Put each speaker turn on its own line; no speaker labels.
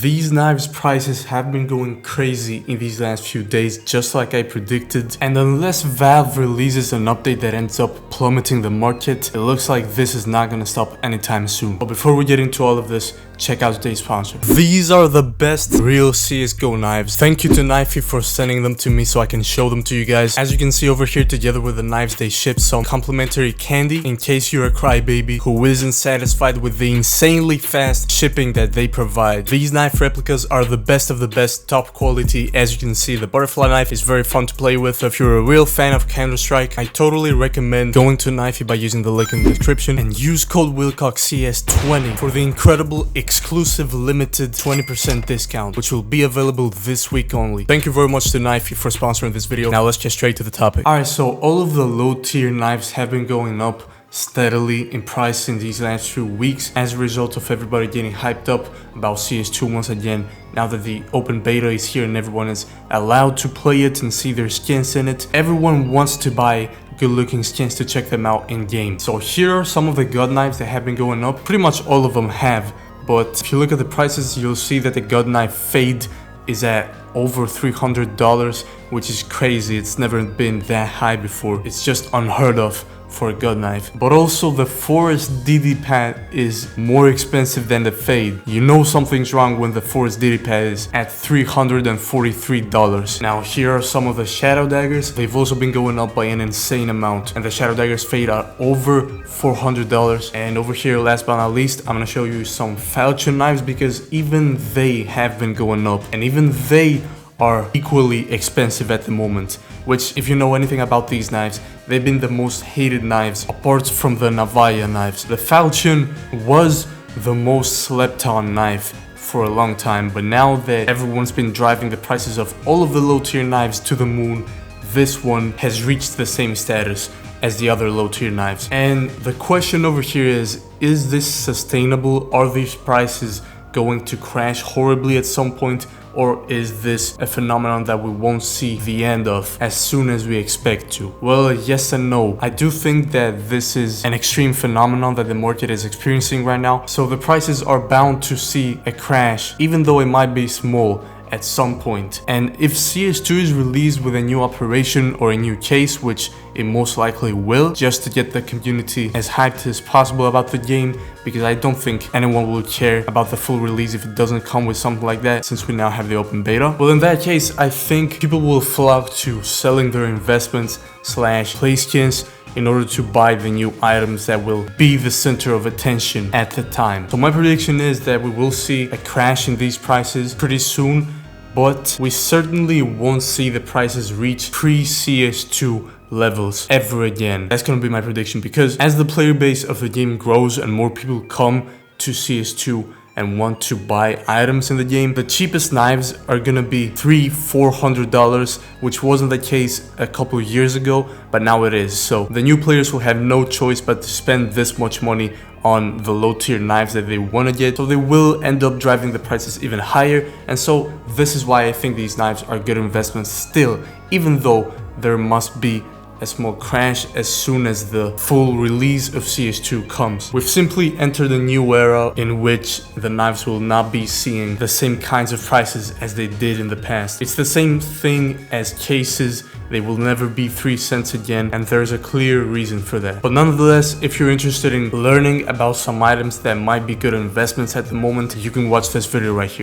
These knives prices have been going crazy in these last few days, just like I predicted, and unless Valve releases an update that ends up plummeting the market, it looks like this is not gonna stop anytime soon. But before we get into all of this, check out today's sponsor. These are the best real CSGO knives. Thank you to Knifey for sending them to me so I can show them to you guys. As you can see over here, together with the knives, they ship some complimentary candy in case you're a crybaby who isn't satisfied with the insanely fast shipping that they provide. These knife replicas are the best of the best, top quality. As you can see, the butterfly knife is very fun to play with. So if you're a real fan of Counter-Strike, I totally recommend going to Knifey by using the link in the description and use code WILCOX CS20 for the incredible exclusive limited 20% discount, which will be available this week only. Thank you very much to Knifey for sponsoring this video. Now let's get straight to the topic. Alright, so all of the low tier knives have been going up steadily in price in these last few weeks as a result of everybody getting hyped up about CS2 once again, now that the open beta is here and everyone is allowed to play it and see their skins in it. Everyone wants to buy good looking skins to check them out in game. So here are some of the god knives that have been going up. Pretty much all of them have, but if you look at the prices, you'll see that the god knife fade is at over $300, which is crazy. It's never been that high before. It's just unheard of for a god knife. But also the forest DD pad is more expensive than the fade. You know something's wrong when the forest DD pad is at $343. Now here are some of the shadow daggers. They've also been going up by an insane amount, and the shadow daggers fade are over $400. And over here, last but not least, I'm gonna show you some falchion knives, because even they have been going up and even they are equally expensive at the moment, which, if you know anything about these knives, they've been the most hated knives apart from the Navaya knives. The falchion was the most slept on knife for a long time, but now that everyone's been driving the prices of all of the low tier knives to the moon, this one has reached the same status as the other low tier knives. And the question over here is this sustainable? Are these prices going to crash horribly at some point, or is this a phenomenon that we won't see the end of as soon as we expect to? Well, yes and no. I do think that this is an extreme phenomenon that the market is experiencing right now, so the prices are bound to see a crash, even though it might be small at some point. And if CS2 is released with a new operation or a new case, which it most likely will, just to get the community as hyped as possible about the game, because I don't think anyone will care about the full release if it doesn't come with something like that, since we now have the open beta. Well, in that case, I think people will flock to selling their investments / play skins in order to buy the new items that will be the center of attention at the time. So my prediction is that we will see a crash in these prices pretty soon, but we certainly won't see the prices reach pre-CS2 levels ever again. That's gonna be my prediction, because as the player base of the game grows and more people come to CS2 and want to buy items in the game, the cheapest knives are gonna be $300–400, which wasn't the case a couple of years ago, but now it is. So the new players will have no choice but to spend this much money on the low tier knives that they want to get, so they will end up driving the prices even higher. And so this is why I think these knives are good investments still, even though there must be a small crash as soon as the full release of CS2 comes. We've simply entered a new era in which the knives will not be seeing the same kinds of prices as they did in the past. It's the same thing as cases. They will never be 3 cents again, and there's a clear reason for that. But nonetheless, if you're interested in learning about some items that might be good investments at the moment, you can watch this video right here.